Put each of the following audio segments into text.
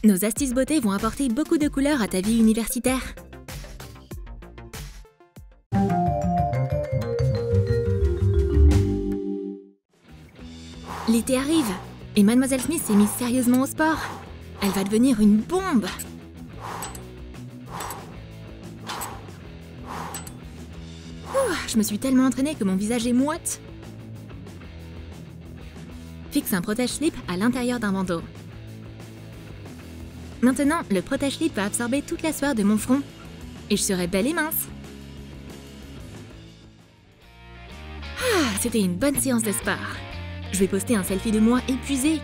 Nos astuces beauté vont apporter beaucoup de couleurs à ta vie universitaire. L'été arrive et Mademoiselle Smith s'est mise sérieusement au sport. Elle va devenir une bombe. Je me suis tellement entraînée que mon visage est moite. Fixe un protège-slip à l'intérieur d'un bandeau. Maintenant, le protège-slip va absorber toute la sueur de mon front et je serai belle et mince. C'était une bonne séance de sport. Je vais poster un selfie de moi épuisée.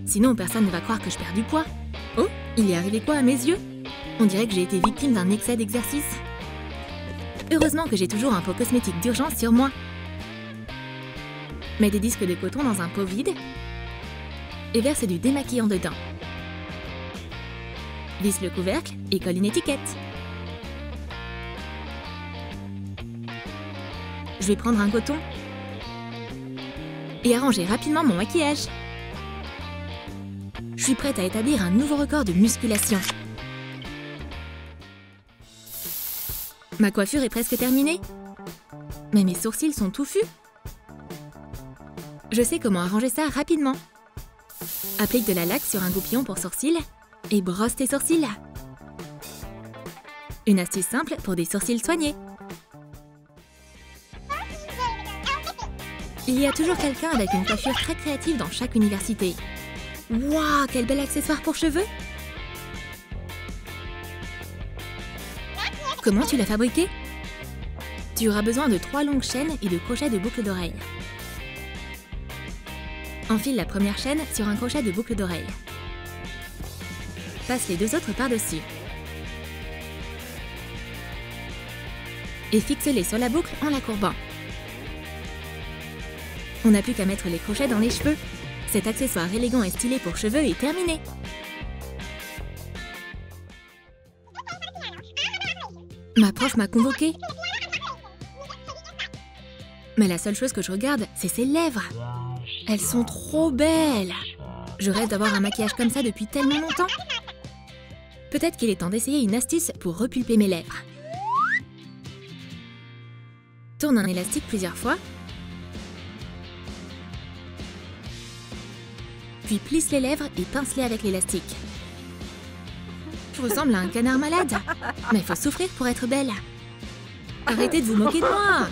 Sinon, personne ne va croire que je perds du poids. Oh, il est arrivé quoi à mes yeux? On dirait que j'ai été victime d'un excès d'exercice. Heureusement que j'ai toujours un pot cosmétique d'urgence sur moi. Mets des disques de coton dans un pot vide et verse du démaquillant dedans. Visse le couvercle et colle une étiquette. Je vais prendre un coton et arranger rapidement mon maquillage. Je suis prête à établir un nouveau record de musculation. Ma coiffure est presque terminée. Mais mes sourcils sont touffus. Je sais comment arranger ça rapidement. Applique de la laque sur un goupillon pour sourcils et brosse tes sourcils. Une astuce simple pour des sourcils soignés. Il y a toujours quelqu'un avec une coiffure très créative dans chaque université. Waouh, quel bel accessoire pour cheveux! Comment tu l'as fabriqué? Tu auras besoin de 3 longues chaînes et de crochets de boucle d'oreille. Enfile la première chaîne sur un crochet de boucle d'oreille. Passe les 2 autres par-dessus. Et fixe-les sur la boucle en la courbant. On n'a plus qu'à mettre les crochets dans les cheveux. Cet accessoire élégant et stylé pour cheveux est terminé. Ma prof m'a convoquée. Mais la seule chose que je regarde, c'est ses lèvres. Elles sont trop belles. Je rêve d'avoir un maquillage comme ça depuis tellement longtemps. Peut-être qu'il est temps d'essayer une astuce pour repulper mes lèvres. Tourne un élastique plusieurs fois. Puis plisse les lèvres et pince-les avec l'élastique. Je ressemble à un canard malade. Mais il faut souffrir pour être belle. Arrêtez de vous moquer de moi.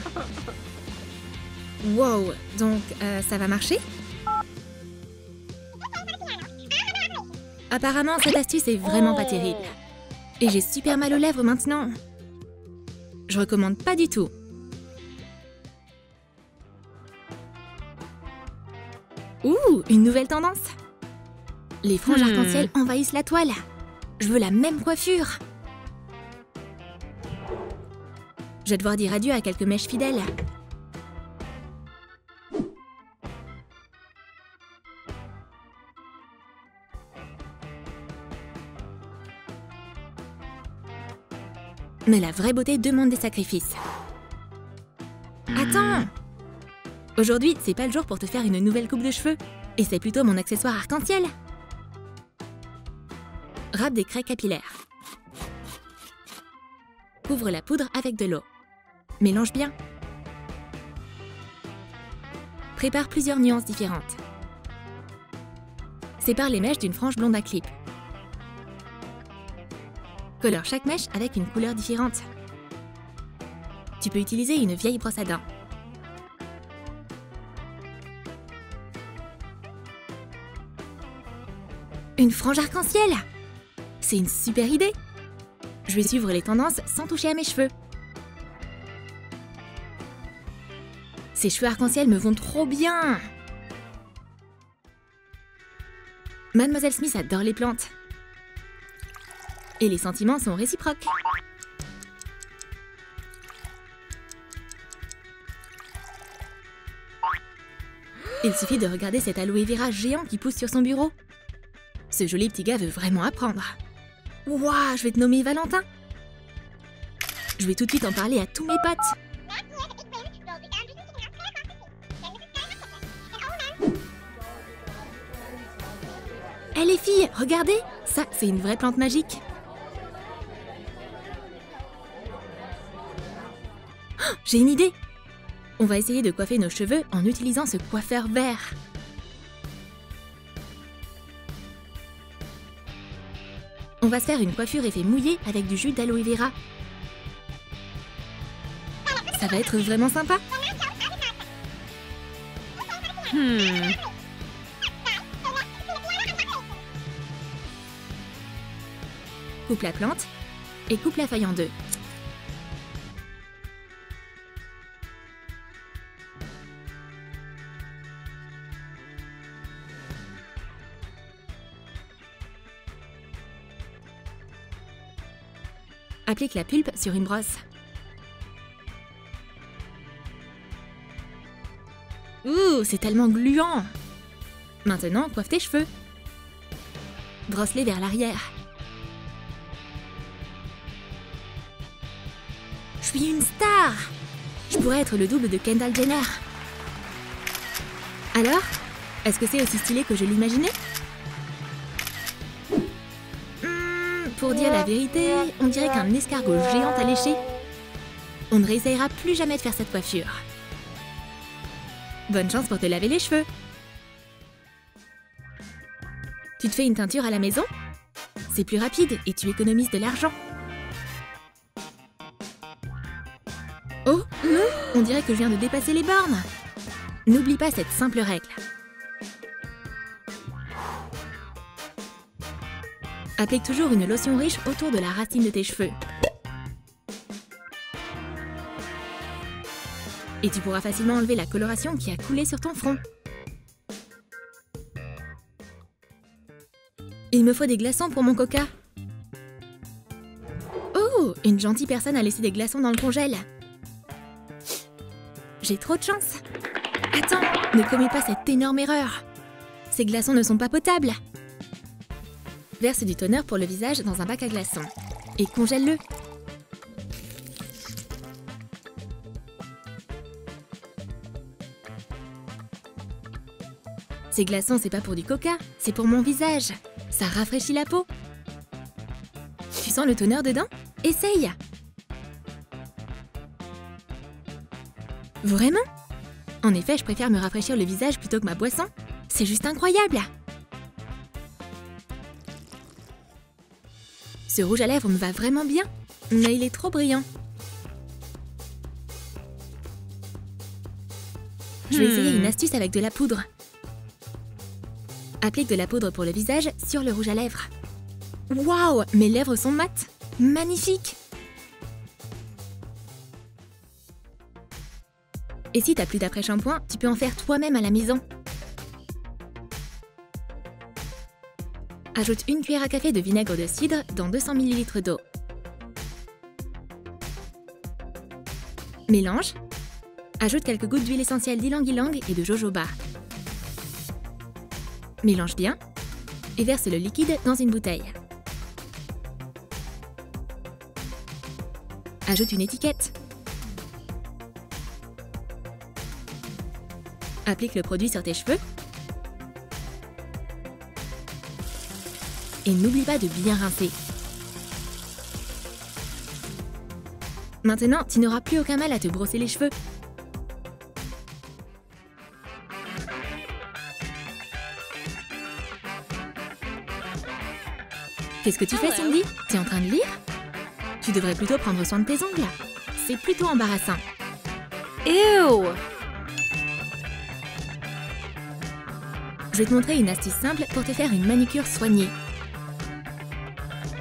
Wow, donc ça va marcher? Apparemment, cette astuce est vraiment pas terrible. Et j'ai super mal aux lèvres maintenant. Je recommande pas du tout. Ouh, une nouvelle tendance. Les franges arc-en-ciel envahissent la toile. Je veux la même coiffure. Je vais devoir dire adieu à quelques mèches fidèles. Mais la vraie beauté demande des sacrifices. Attends! Aujourd'hui, c'est pas le jour pour te faire une nouvelle coupe de cheveux. Et c'est plutôt mon accessoire arc-en-ciel. Râpe des craies capillaires. Couvre la poudre avec de l'eau. Mélange bien. Prépare plusieurs nuances différentes. Sépare les mèches d'une frange blonde à clip. Colore chaque mèche avec une couleur différente. Tu peux utiliser une vieille brosse à dents. Une frange arc-en-ciel! C'est une super idée! Je vais suivre les tendances sans toucher à mes cheveux. Ces cheveux arc-en-ciel me vont trop bien! Mademoiselle Smith adore les plantes. Et les sentiments sont réciproques. Il suffit de regarder cet aloe vera géant qui pousse sur son bureau. Ce joli petit gars veut vraiment apprendre. Ouah, je vais te nommer Valentin. Je vais tout de suite en parler à tous mes potes. Hé les filles, regardez! Ça, c'est une vraie plante magique. Oh, j'ai une idée! On va essayer de coiffer nos cheveux en utilisant ce coiffeur vert. On va se faire une coiffure effet mouillé avec du jus d'aloe vera. Ça va être vraiment sympa. Coupe la plante et coupe la feuille en deux. Applique la pulpe sur une brosse. Ouh, c'est tellement gluant! Maintenant, coiffe tes cheveux. Brosse-les vers l'arrière. Je suis une star! Je pourrais être le double de Kendall Jenner. Alors, est-ce que c'est aussi stylé que je l'imaginais? Pour dire la vérité, on dirait qu'un escargot géant a léché. On ne réessayera plus jamais de faire cette coiffure. Bonne chance pour te laver les cheveux. Tu te fais une teinture à la maison? C'est plus rapide et tu économises de l'argent. Oh non, on dirait que je viens de dépasser les bornes. N'oublie pas cette simple règle. Applique toujours une lotion riche autour de la racine de tes cheveux. Et tu pourras facilement enlever la coloration qui a coulé sur ton front. Il me faut des glaçons pour mon coca. Oh, une gentille personne a laissé des glaçons dans le congèle. J'ai trop de chance. Attends, ne commets pas cette énorme erreur. Ces glaçons ne sont pas potables. Verse du toner pour le visage dans un bac à glaçons et congèle-le. Ces glaçons, c'est pas pour du coca, c'est pour mon visage. Ça rafraîchit la peau. Tu sens le toner dedans? Essaye! Vraiment? En effet, je préfère me rafraîchir le visage plutôt que ma boisson. C'est juste incroyable! Ce rouge à lèvres me va vraiment bien, mais il est trop brillant. Je vais essayer une astuce avec de la poudre. Applique de la poudre pour le visage sur le rouge à lèvres. Waouh, mes lèvres sont mates! Magnifique! Et si t'as plus d'après-shampoing, tu peux en faire toi-même à la maison. Ajoute une cuillère à café de vinaigre de cidre dans 200 ml d'eau. Mélange. Ajoute quelques gouttes d'huile essentielle d'ylang-ylang et de jojoba. Mélange bien et verse le liquide dans une bouteille. Ajoute une étiquette. Applique le produit sur tes cheveux. Et n'oublie pas de bien rincer. Maintenant, tu n'auras plus aucun mal à te brosser les cheveux. Qu'est-ce que tu fais, Cindy? Tu es en train de lire? Tu devrais plutôt prendre soin de tes ongles. C'est plutôt embarrassant. Ew! Je vais te montrer une astuce simple pour te faire une manicure soignée.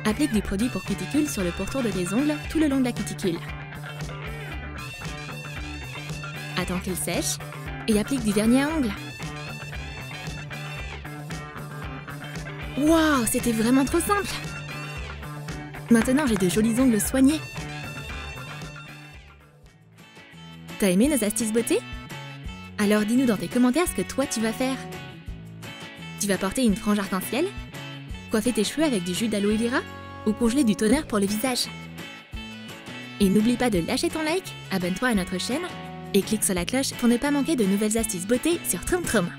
Applique du produit pour cuticule sur le pourtour de tes ongles tout le long de la cuticule. Attends qu'il sèche et applique du vernis à ongles. Waouh, c'était vraiment trop simple! Maintenant, j'ai de jolis ongles soignés. T'as aimé nos astuces beauté? Alors dis-nous dans tes commentaires ce que toi tu vas faire. Tu vas porter une frange arc-en-ciel? Coiffer tes cheveux avec du jus d'aloe vera? Ou congeler du toner pour le visage? Et n'oublie pas de lâcher ton like, abonne-toi à notre chaîne et clique sur la cloche pour ne pas manquer de nouvelles astuces beauté sur Troum Troum.